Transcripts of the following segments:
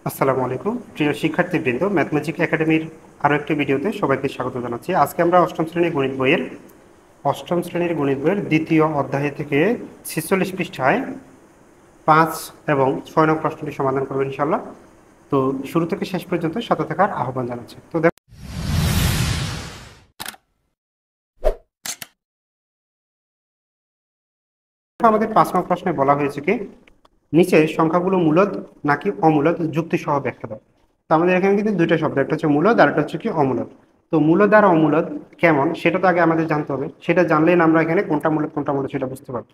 আসসালামু আলাইকুম প্রিয় শিক্ষার্থীবৃন্দ, ম্যাথমেটিক একাডেমির আরও একটি ভিডিওতে সবাইকে স্বাগত জানাচ্ছি। আজকে আমরা অষ্টম শ্রেণীর গণিত বইয়ের দ্বিতীয় অধ্যায় থেকে ৪৬ পৃষ্ঠায় ৫ এবং ৬ নং প্রশ্নটি সমাধান করবো ইনশাআল্লাহ। তো শুরু থেকে শেষ পর্যন্ত সাথে থাকার আহ্বান জানাচ্ছি। তো দেখো, আমাদের ৫ নং প্রশ্নে বলা হয়েছে কি, নিচের সংখ্যাগুলো মূলদ নাকি অমূলদ যুক্তি সহ ব্যাখ্যা দাও। তো আমাদের এখানে কিন্তু দুইটা শব্দ, একটা হচ্ছে মূলদ আর একটা হচ্ছে কি অমূলদ। তো মূলদ আর অমূলদ কেমন সেটা তো আগে আমাদের জানতে হবে, সেটা জানলেই না আমরা এখানে কোনটা মূলদ কোনটা অমূলদ সেটা বুঝতে পারবো।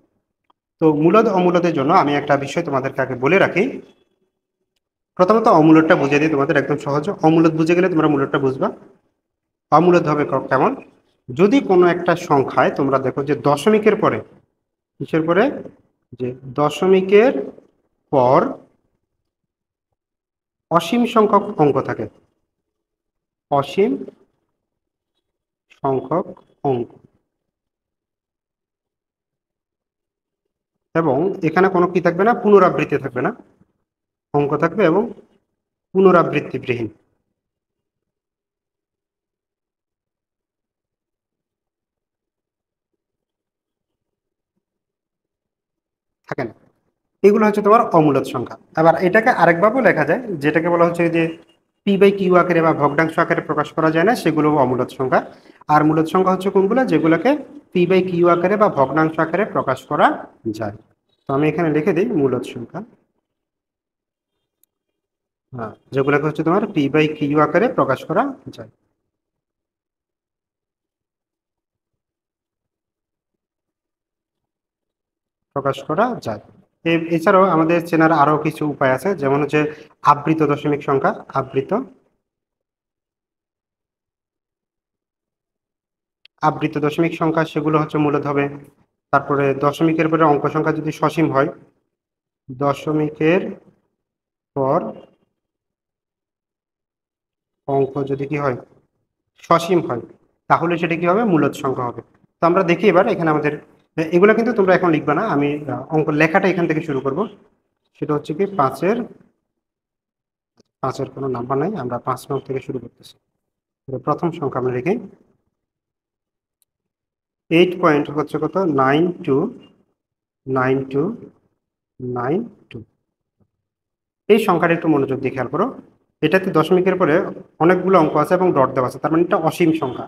তো মূলদ অমূলদের জন্য আমি একটা বিষয় তোমাদেরকে আগে বলে রাখি। প্রথমত অমূলদটা বুঝিয়ে দিই তোমাদের, একদম সহজ। অমূলদ বুঝে গেলে তোমরা মূলদটা বুঝবা। অমূলদ হবে কেমন, যদি কোনো একটা সংখ্যায় তোমরা দেখো যে দশমিকের পরে, কিসের পরে, যে দশমিকের পর অসীম সংখ্যক অঙ্ক থাকে, অসীম সংখ্যক অঙ্ক, এবং এখানে কোনো কি থাকবে না, পুনরাবৃত্তি থাকবে না, অঙ্ক থাকবে এবং পুনরাবৃত্তিবিহীন থাকে না। এগুলো হচ্ছে তোমার অমূলদ সংখ্যা। আবার এটাকে আরেকভাবেও লেখা যায়, যেটাকে বলা হচ্ছে যে পি বাই কিউ আকারে বা ভগ্নাংশ আকারে প্রকাশ করা যায় না, সেগুলো অমূলদ সংখ্যা। আর মূলদ সংখ্যা হচ্ছে কোনগুলো, যেগুলোকে পি বাই কিউ আকারে বা ভগ্নাংশ আকারে প্রকাশ করা যায়। তো আমি এখানে লিখে দিই মূলদ সংখ্যা, হ্যাঁ, যেগুলোকে হচ্ছে তোমার পি বাই কিউ আকারে প্রকাশ করা যায়, প্রকাশ করা যায়। এছাড়াও আমাদের চেনার আরো কিছু উপায় আছে, যেমন হচ্ছে আবৃত দশমিক সংখ্যা, আবৃত আবৃত দশমিক সংখ্যা, সেগুলো হচ্ছে মূলদ হবে। তারপরে দশমিকের পরে অঙ্ক সংখ্যা যদি সসীম হয়, দশমিকের পর অঙ্ক যদি কি হয়, সসীম হয়, তাহলে সেটা কি হবে, মূলদ সংখ্যা হবে। তো আমরা দেখি এবার এখানে আমাদের, এগুলো কিন্তু তোমরা এখন লিখবা না, আমি অঙ্ক লেখাটা এখান থেকে শুরু করব। সেটা হচ্ছে কি পাঁচের, পাঁচের কোনো নাম্বার নাই, আমরা ৫ নং থেকে শুরু করতেছি। প্রথম সংখ্যা আমরা লিখি 8 পয়েন্ট হচ্ছে কত, 929292। এই সংখ্যাটা একটু মনোযোগ দিয়ে খেয়াল করো। এটাতে দশমিকের পরে অনেকগুলো অঙ্ক আছে এবং ডট দেওয়া আছে, তার মানে এটা অসীম সংখ্যা।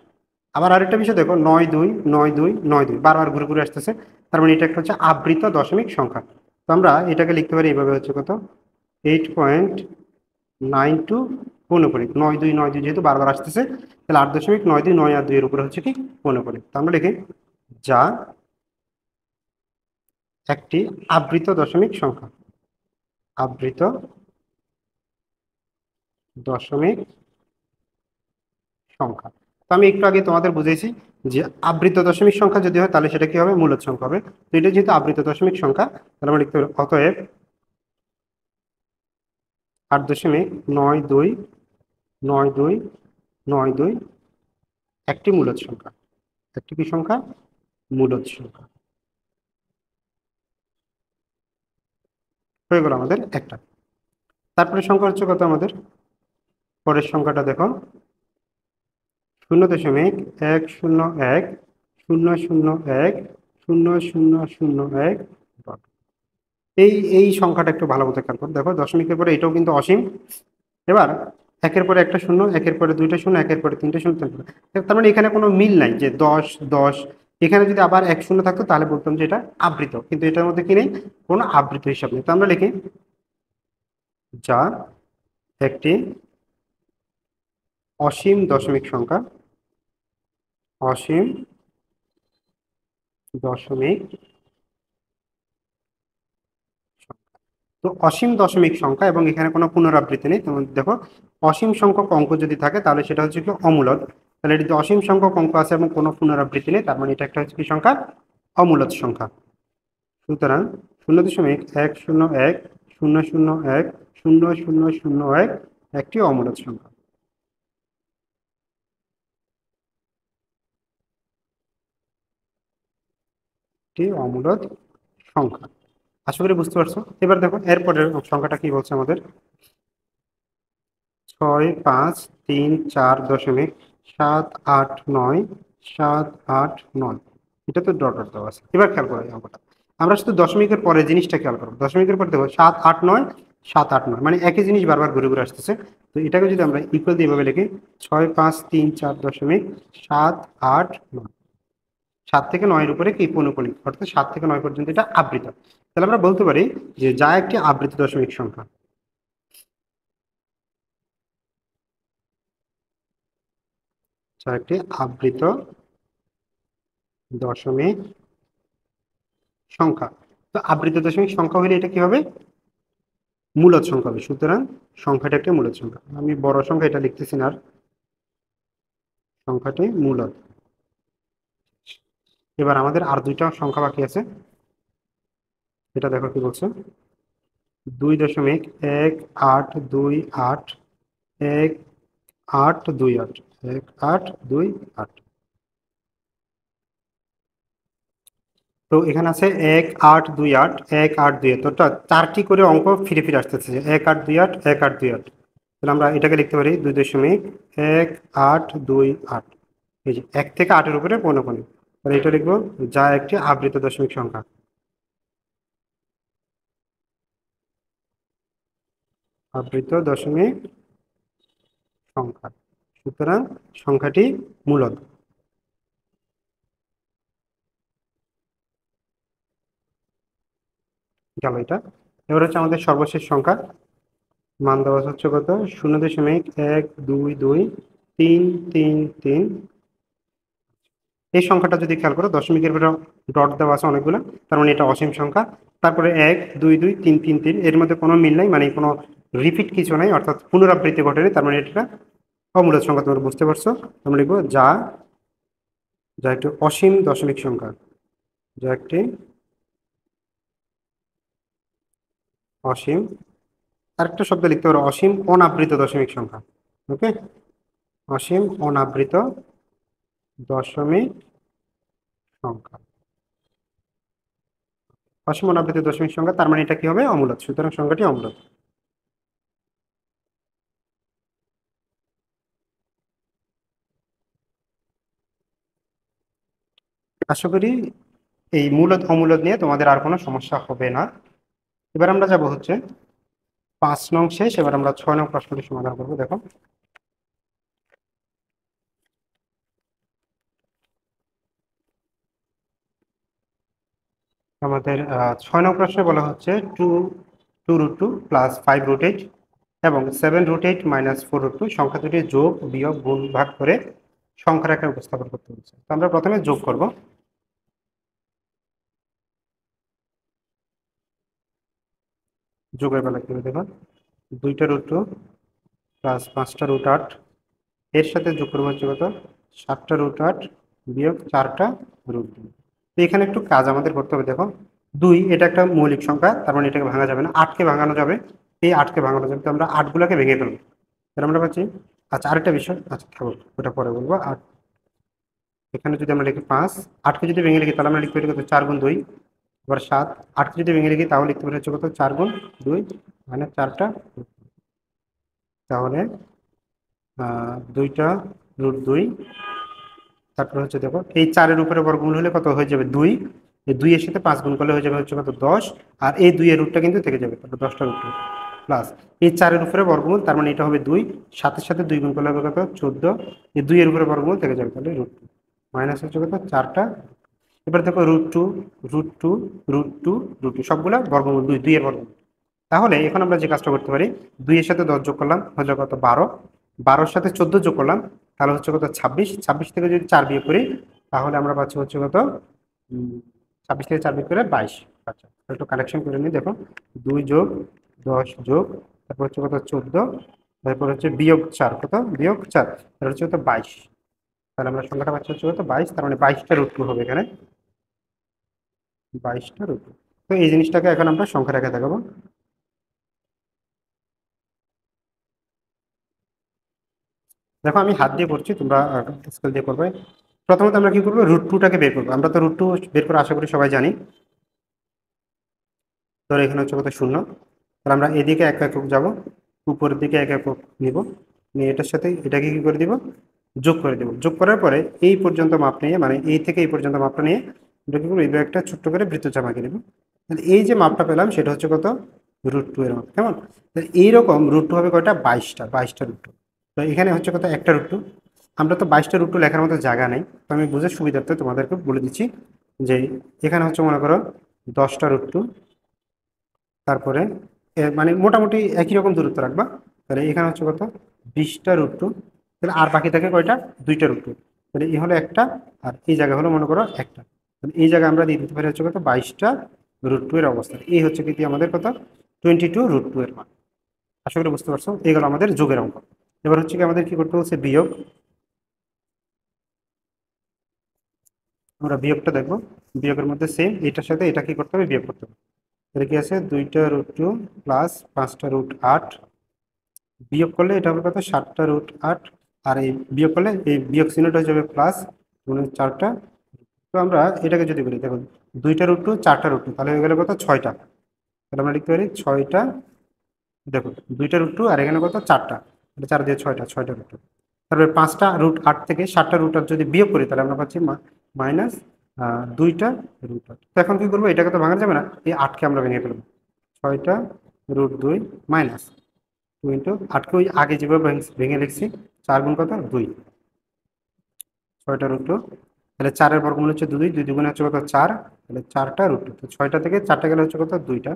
আবার আরেকটা বিষয় দেখো, 929292 বারবার ঘুরে ঘুরে আসতেছে, তার মানে এটা একটা হচ্ছে আবৃত দশমিক সংখ্যা। তো আমরা এটাকে লিখতে পারি এইভাবে, হচ্ছে কত, 8.92 পৌনপরিক, 9292 যেহেতু বারবার আসতেছে, তাহলে 8.92 9 আর 2 এর উপরে হচ্ছে কি পৌনপরিক। তো আমরা লিখি যা একটি আবৃত দশমিক সংখ্যা, আবৃত দশমিক সংখ্যা। তো আমি একটু আগে তোমাদের বুঝিয়েছি যে আবৃত দশমিক সংখ্যা যদি হয় তাহলে সেটা কি হবে, মূলদ সংখ্যা হবে। তো এটা যেহেতু আবৃত দশমিক সংখ্যা, তাহলে আমরা লিখতে পারি অতএব 8.929292 একটি মূলদ সংখ্যা, একটি কি সংখ্যা, মূলদ সংখ্যা। হয়ে গেল আমাদের একটা। তারপরে সংখ্যা হচ্ছে কত আমাদের, পরের সংখ্যাটা দেখো, 0.101001001। এই এই সংখ্যাটা একটু ভালো মতো খেয়াল করো, দেখো দশমিকের পরে এটাও কিন্তু অসীম। এবার একের পরে একটা শূন্য, একের পরে দুইটা শূন্য, একের পরে তিনটা শূন্য, তার মানে এখানে কোনো মিল নাই যে 10 10। এখানে যদি আবার এক শূন্য থাকতো তাহলে বলতাম যে এটা আবৃত, কিন্তু এটার মধ্যে কি নেই, কোনো আবৃত হিসাব নেই। তো আমরা লিখি যা একটি অসীম দশমিক সংখ্যা, অসীম দশমিক। তো অসীম দশমিক সংখ্যা এবং এখানে কোনো পুনরাবৃত্তি নেই। তুমি দেখো, অসীম সংখ্যক অঙ্ক যদি থাকে তাহলে সেটা হচ্ছে কি অমূলদ। তাহলে এটিতে অসীম সংখ্যক অঙ্ক আছে এবং কোনো পুনরাবৃত্তি নেই, তার মানে এটা একটা হচ্ছে কি সংখ্যা, অমূলদ সংখ্যা। সুতরাং 0.101001001 একটি অমূলদ সংখ্যা, একটি অমূলদ সংখ্যা। আশা করি বুঝতে পারছো। এবার দেখো এরপরের সংখ্যাটা কি বলছে আমাদের, 6, 5, 3, 4.7, 8, 9, এটা তো ডট ডট দেওয়া আছে। এবার খেয়াল করো এই অঙ্কটা, আমরা শুধু দশমিকের পরে জিনিসটা খেয়াল করো, দশমিকের পরে দেখো 7, 8, 9, 7, 8, 9, মানে একই জিনিস বারবার ঘুরে ঘুরে আসতেছে। তো এটাকে যদি আমরা ইকুয়াল দিয়ে এভাবে লিখি 6, 5, 3, 4.7, 8, 9, 7 থেকে 9-এর উপরে কি পৌনঃপুনিক, অর্থাৎ 7 থেকে 9 পর্যন্ত এটা আবৃত। তাহলে আমরা বলতে পারি যে যা একটি আবৃত দশমিক সংখ্যা, যা একটি আবৃত দশমিক সংখ্যা। তো আবৃত দশমিক সংখ্যা হলে এটা কি হবে, মূলদ সংখ্যা হবে। সুতরাং সংখ্যাটা একটা মূলদ সংখ্যা। আমি বড় সংখ্যা এটা লিখতেছি না, আর সংখ্যাটি মূলদ। এবার আমাদের আর দুইটা সংখ্যা বাকি আছে, এটা দেখো কি বলছে, 2.1828, 1828, 1828। তো এখানে আছে 1828, 1828, তো চারটি করে অঙ্ক ফিরে ফিরে আসতেছে, 1828, 1828। তাহলে আমরা এটাকে লিখতে পারি 2.1828। এই যে 1 থেকে 8-এর উপরে পৌনঃপুনিক, তাহলে এটা লিখবো যা একটি আবৃত দশমিক সংখ্যা, আবৃত দশমিক সংখ্যা। সুতরাং সংখ্যাটি মূলদ। গেল এটা। এবার হচ্ছে আমাদের সর্বশেষ সংখ্যা, মান দেওয়া হচ্ছে কত, 0.122233। এই সংখ্যাটা যদি খেয়াল করো, দশমিকের ভিতরে ডট দেওয়া আছে অনেকগুলো, তার মানে এটা অসীম সংখ্যা। তারপরে 1, 2, 2, 3, 3, 3, এর মধ্যে কোনো মিল নাই, মানে কোনো রিপিট কিছু নাই, অর্থাৎ পুনরাবৃত্তি ঘটেনি, তার মানে এটা অমূলদ সংখ্যা। তোমরা বুঝতে পারছো। আমরা লিখবো যা, যা একটি অসীম দশমিক সংখ্যা, যা একটি অসীম, আরেকটা শব্দ লিখতে পারো, অসীম অনাবৃত দশমিক সংখ্যা। ওকে, অসীম অনাবৃত দশমিক সংখ্যা, অসীম অনাবৃত দশমিক সংখ্যা, তার মানে এটা কি হবে, অমূলদ। সুতরাং সংখ্যাটি অমূলদ। আশা করি এই মূলদ অমূলদ নিয়ে তোমাদের আর কোনো সমস্যা হবে না। এবার আমরা যাব হচ্ছে 5 নং শেষ, এবার আমরা 6 নং প্রশ্নটি সমাধান করবো। দেখো আমাদের 6 নং প্রশ্নে বলা হচ্ছে 2√2 প্লাস 5√8 এবং 7√8 মাইনাস 4√2 সংখ্যা দুটি যোগ, বিয়োগ, গুণ, ভাগ করে সংখ্যার আকারে উপস্থাপন করতে হচ্ছে। তো আমরা প্রথমে যোগ করব। যোগের বেলা কি হবে দেখো, 2টা√2 প্লাস 5টা√8, এর সাথে যোগ করবো হচ্ছে কত, 7টা√8 বিয়োগ 4টা√2। তো এখানে একটু কাজ আমাদের করতে হবে। দেখো 2 এটা একটা মৌলিক সংখ্যা, তার মানে এটাকে ভাঙা যাবে না, 8কে ভাঙানো যাবে, এই 8কে ভাঙানো যাবে, তো আমরা 8গুলাকে ভেঙে ফেলবো। তাহলে আমরা পাচ্ছি, আচ্ছা আরেকটা বিষয়, আচ্ছা থাকো ওটা পরে বলবো। আর এখানে যদি আমরা লিখি 5, 8কে যদি ভেঙে লিখি তাহলে আমরা লিখতে পারি কত, 4 গুণ 2, আবার 7, 8কে যদি ভেঙে লিখি তাহলে লিখতে পারি হচ্ছে কত, 4 গুণ 2, মানে 4টা। তাহলে 2টা√2, তারপর হচ্ছে দেখো এই 4-এর উপরে বর্গমূল হলে কত হয়ে যাবে, 2, এই 2 এর সাথে 5 গুণ করলে হয়ে যাবে হচ্ছে কত, 10, আর এই 2 এর রুটটা কিন্তু থেকে যাবে, তারপর 10টা√2 প্লাস এই 4-এর উপরে বর্গমূল, তার মানে এটা হবে 2, 7-এর সাথে 2 গুণ করলে হবে কত, 14, এই 2 এর উপরে বর্গমূল থেকে যাবে, তাহলে √2 মাইনাস হচ্ছে কত, 4টা। এবার দেখো √2, √2, √2, √2 সবগুলা বর্গমূল 2, 2 এর বর্গমূল। তাহলে এখন আমরা যে কাজটা করতে পারি, 2 এর সাথে 10 যোগ করলাম হচ্ছে কত, 12, 12-এর সাথে 14 যোগ করলাম তাহলে হচ্ছে কত, 26, 26 থেকে যদি 4 বিয়োগ করি তাহলে আমরা পাচ্ছি হচ্ছে কত, 26 থেকে 4 বিয়োগ করে 22। আচ্ছা একটু কালেকশন করে নিই। দেখো 2 যোগ 10 যোগ, তারপর হচ্ছে কত, 14, তারপর হচ্ছে বিয়োগ 4, কত, বিয়োগ 4, তাহলে হচ্ছে কত, 22। তাহলে আমরা সংখ্যাটা পাচ্ছি হচ্ছে কত, 22, তার মানে 22টা√2 হবে এখানে, 22টা√2। তো এই জিনিসটাকে এখন আমরা সংখ্যা রেখে দেখাবো। দেখো আমি হাত দিয়ে করছি, তোমরা স্কেল দিয়ে করবে। প্রথমত আমরা কি করবো, √2টাকে বের করবো। আমরা তো √2 বের করে আশা করি সবাই জানি। ধরো এখানে হচ্ছে কত, 0, তাহলে আমরা এদিকে 1 একক যাব, উপরের দিকে 1 একক নিব, নিয়ে এটার সাথে এটাকে কি করে দিব, যোগ করে দেব। যোগ করার পরে এই পর্যন্ত মাপ নিয়ে, মানে এই থেকে এই পর্যন্ত মাপটা নিয়ে এটা কি করবো, এইভাবে একটা ছোট্ট করে বৃত্তচাপ আঁকে দেবো। তাহলে এই যে মাপটা পেলাম সেটা হচ্ছে কত, √2 এর মাপ। কেমন? তাহলে এইরকম √2 হবে কয়টা, 22টা √2। তো এখানে হচ্ছে কত, একটা √2। আমরা তো 22টা √2 লেখার মতো জায়গা নেই, তো আমি বুঝে সুবিধার্থে তোমাদেরকে বলে দিচ্ছি যে এখানে হচ্ছে মনে করো 10টা √2, তারপরে মানে মোটামুটি একই রকম দূরত্ব রাখবা। তাহলে এখানে হচ্ছে কত, 20টা √2। তাহলে আর বাকি থাকে কয়টা, 2টা √2। তাহলে এই হলো একটা, আর এই জায়গা হলো মনে করো একটা। তাহলে এই জায়গায় আমরা দিয়ে দিতে পারি হচ্ছে কত, 22টা √2 এর অবস্থান। এই হচ্ছে কি আমাদের কত, 22 √2 এর মান। আশা করি বুঝতে পারছো, এইগুলো আমাদের যোগের অঙ্ক। এবার হচ্ছে কি আমাদের কি করতে হচ্ছে, বিয়োগ। আমরা বিয়োগটা দেখবো। বিয়োগের মধ্যে সেম, এটার সাথে এটা কি করতে হবে, বিয়োগ করতে হবে। তাহলে কি আছে, 2টা √2 প্লাস 5টা √8 বিয়োগ করলে এটা হবে কত, 7টা √8। আর এই বিয়োগ করলে এই বিয়োগ চিহ্নটা হয়ে যাবে প্লাস, মানে 4টা। তো আমরা এটাকে যদি বলি, দেখুন 2টা √2 4টা √2, তাহলে হয়ে গেলে কত, 6টা। তাহলে আমরা লিখতে পারি 6টা, দেখুন 2টা √2 আর এখানে কত, 4টা, তাহলে 4 দিয়ে 6টা √2। তারপরে 5টা √8 থেকে 7টা √8 যদি বিয়োগ করি তাহলে আমরা পাচ্ছি মাইনাস 2টা √8। তো এখন কি করবো, এটাকে তো ভাঙা যাবে না, এই 8কে আমরা ভেঙে ফেলবো। 6টা √2 মাইনাস 2 ইন্টু 8কে ওই আগে যেভাবে ভেঙে লিখছি, 4 গুণ কত, 2, 6টা √2। তাহলে 4-এর বর্গমূল হচ্ছে 2, 2 দুগুণে হচ্ছে কত, 4। তাহলে 4টা √2, তো 6টা থেকে 4টা গেলে হচ্ছে কত, 2টা।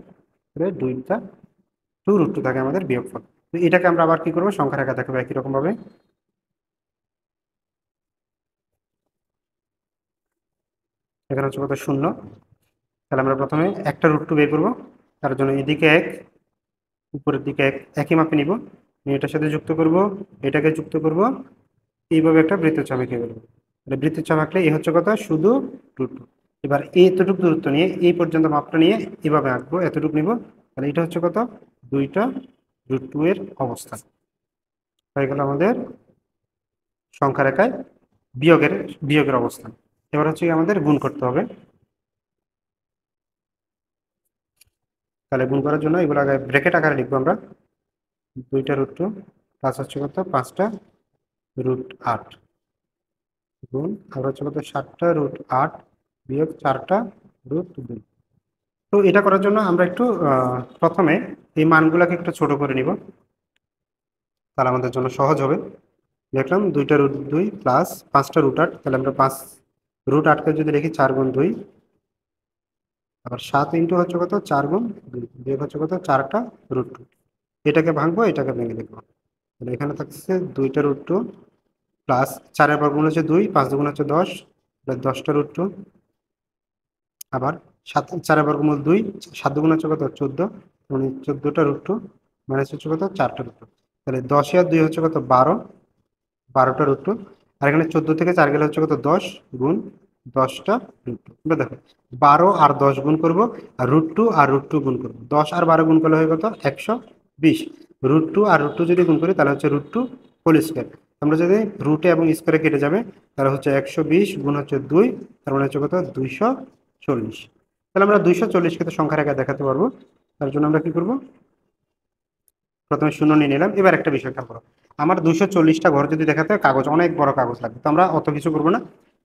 তাহলে 2টা 2 √2 থাকে আমাদের বিয়োগফল। তো এটাকে আমরা আবার কি করবো, সংখ্যা রেখা দেখাবো একই রকম ভাবে। এখানে হচ্ছে কত, 0। তাহলে আমরা প্রথমে একটা √2 বের করবো, তার জন্য এদিকে 1, উপরের দিকে 1 একই মাপে নিব, নিয়ে এটার সাথে যুক্ত করব, এটাকে যুক্ত করব, এইভাবে একটা বৃত্তচাপ এঁকে ফেলবো। তাহলে বৃত্তচাপ আঁকলে এই হচ্ছে কথা, শুধু √2। এবার এতটুকু দূরত্ব নিয়ে এই পর্যন্ত মাপটা নিয়ে এভাবে আঁকবো, এতটুকু নিব। তাহলে এটা হচ্ছে কত, 2টা √2 এর অবস্থান হয়ে গেল আমাদের সংখ্যা রেখায় বিয়োগের বিয়োগের অবস্থান। এবার হচ্ছে আমাদের গুণ করতে হবে। তাহলে গুণ করার জন্য এগুলো আগে ব্র্যাকেট আকারে লিখবো আমরা। 2টা √2 প্লাস হচ্ছে কত, 5টা √8 গুণ, আর হচ্ছে কত, 7টা √8 বিয়োগ 4টা √2। তো এটা করার জন্য আমরা একটু প্রথমে এই মানগুলোকে একটু ছোট করে নিব, তাহলে আমাদের জন্য সহজ হবে। দেখলাম 2টা √2 প্লাস 5টা √8, তাহলে আমরা 5 √8কে যদি লিখি 4 গুণ 2, আবার 7 ইন্টু হচ্ছে কত, 4 গুণ 2 বিয়োগ হচ্ছে কত, 4টা √2। এটাকে ভাঙবো, এটাকে ভেঙে লিখবো। তাহলে এখানে থাকছে 2টা √2 প্লাস 4-এর বর্গমূল হচ্ছে 2, 5 দুগুণ হচ্ছে 10, 10টা √2। আবার 4-এর বর্গমূল 2, 7 দুগুণ হচ্ছে কত, 14, মানে 14টা √2 মাইনাস হচ্ছে কত, 4টা √2। তাহলে 10 আর 2 হচ্ছে কত, 12, 12টা √2। আর এখানে 14 থেকে 4 গেলে হচ্ছে কত, 10 গুণ 10টা √2। এবার দেখো 12 আর 10 গুণ করব, আর √2 আর √2 গুণ করব। 10 আর 12 গুণ করলে হয় কত, 120। √2 আর √2 যদি গুণ করি তাহলে হচ্ছে √2 হোল স্কয়ার। আমরা যদি রুটে এবং স্কয়ারে কেটে যাবে, তাহলে হচ্ছে 120 গুণ হচ্ছে 2, তার মানে হচ্ছে কত, 240। তাহলে আমরা 240কে তো সংখ্যা রেখা দেখাতে পারবো। তার জন্য আমরা কি করব, প্রথমে 0 নিয়ে নিলাম। এবার একটা বিষয় খেয়াল করো, আমার 240টা ঘর যদি দেখাতে হয়, কাগজ অনেক বড় কাগজ লাগবে, তো আমরা অত কিছু করবো না।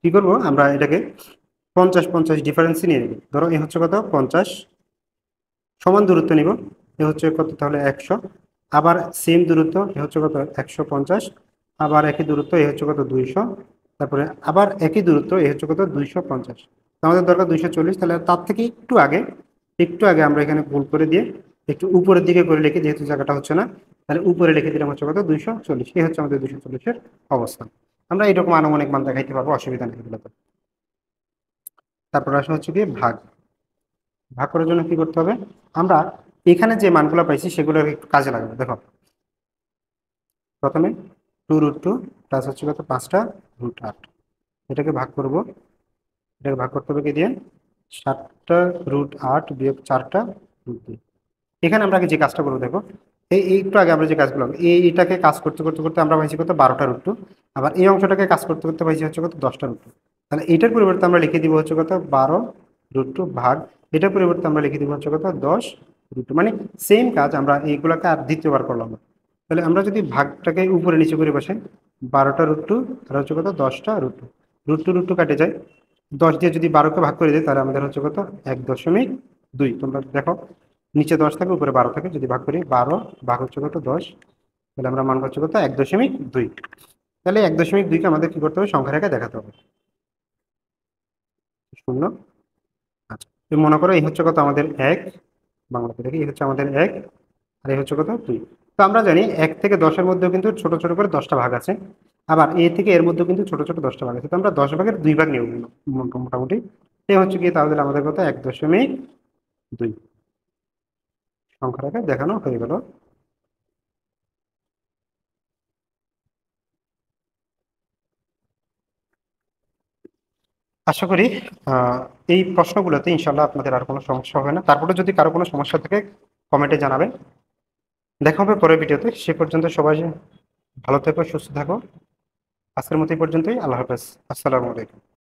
কি করব, আমরা এটাকে 50-50 ডিফারেন্সই নিয়ে নেব। ধরো এ হচ্ছে কত, 50, সমান দূরত্ব নিব, এ হচ্ছে কত, তাহলে 100। আবার সেম দূরত্ব, এ হচ্ছে কত, 150। আবার একই দূরত্ব, এ হচ্ছে কত, 200। তারপরে আবার একই দূরত্ব, এ হচ্ছে কত, 250। আমাদের দরকার 240, তাহলে তার থেকে একটু আগে আমরা এখানে ভুল করে দিয়ে একটু উপরের দিকে করে লিখি, যেহেতু জায়গাটা হচ্ছে না, তাহলে উপরে লিখে দিলাম হচ্ছে কত, 240। এই হচ্ছে আমাদের 240-এর অবস্থান। আমরা এরকম আনুমানিক মান দেখাইতে পারবো, অসুবিধা নেই এগুলোতে। তারপর আসা হচ্ছে কি ভাগ। ভাগ করার জন্য কি করতে হবে, আমরা এখানে যে মানগুলো পাইছি সেগুলো একটু কাজে লাগাবো। দেখো প্রথমে 2 √2 প্লাস হচ্ছে কত, 5টা √8, এটাকে ভাগ করব। এটাকে ভাগ করতে হবে কি দিয়ে, 7টা √8 বিয়োগ 4টা √2। এখানে আমরা যে কাজটা করবো, দেখো এই একটু আগে আমরা যে কাজগুলো, এইটাকে কাজ করতে করতে করতে আমরা পাইছি কত, 12টা √2। আবার এই অংশটাকে কাজ করতে করতে পাইছি হচ্ছে কত, 10টা √2। তাহলে এটার পরিবর্তে আমরা লিখে দিব হচ্ছে কত, 12 √2 ভাগ, এটার পরিবর্তে আমরা লিখে দিব হচ্ছে কত, 10 √2। মানে সেম কাজ আমরা এইগুলোকে আর দ্বিতীয়বার করলাম না। তাহলে আমরা যদি ভাগটাকে উপরে নিচে করে বসাই, 12টা রুট টু আর হচ্ছে কত 10টা রুট টু, রুট টু কাটে যায়, 10 দিয়ে যদি 12কে ভাগ করে দিই তাহলে আমাদের হচ্ছে কত 1.2। তোমরা দেখো নিচে 10 থাকে উপরে 12 থাকে, যদি ভাগ করি 12 ভাগ হচ্ছে কত 10, তাহলে আমরা মান হচ্ছে কত 1.2। তাহলে 1.2কে আমাদের কি করতে হবে সংখ্যা রেখে দেখাতে হবে, শূন্য। আচ্ছা, তো মনে করো এই হচ্ছে কত আমাদের 1, বাংলাতে দেখি এই হচ্ছে আমাদের 1 আর এই হচ্ছে কত 2। তো আমরা জানি 1 থেকে 10-এর মধ্যেও কিন্তু ছোট ছোট করে 10টা ভাগ আছে, আবার এ থেকে এর মধ্যেও কিন্তু ছোট ছোট 10টা ভাগ আছে। তো আমরা 10 ভাগের 2 ভাগ নিব মোটামুটি। এই হচ্ছে কি তাহলে আমাদের কত 1.2 সংখ্যাটাকে দেখানো হয়ে গেল। আশা করি এই প্রশ্নগুলোতে ইনশাল্লাহ আপনাদের আর কোনো সমস্যা হবে না। তারপরে যদি কারো কোনো সমস্যা থাকে কমেন্টে জানাবেন। দেখা হবে পরের ভিডিওতে, সে পর্যন্ত সবাই ভালো থেকো, সুস্থ থাকো। আজকের মতো এই পর্যন্তই, আল্লাহ হাফেজ, আসসালামু আলাইকুম।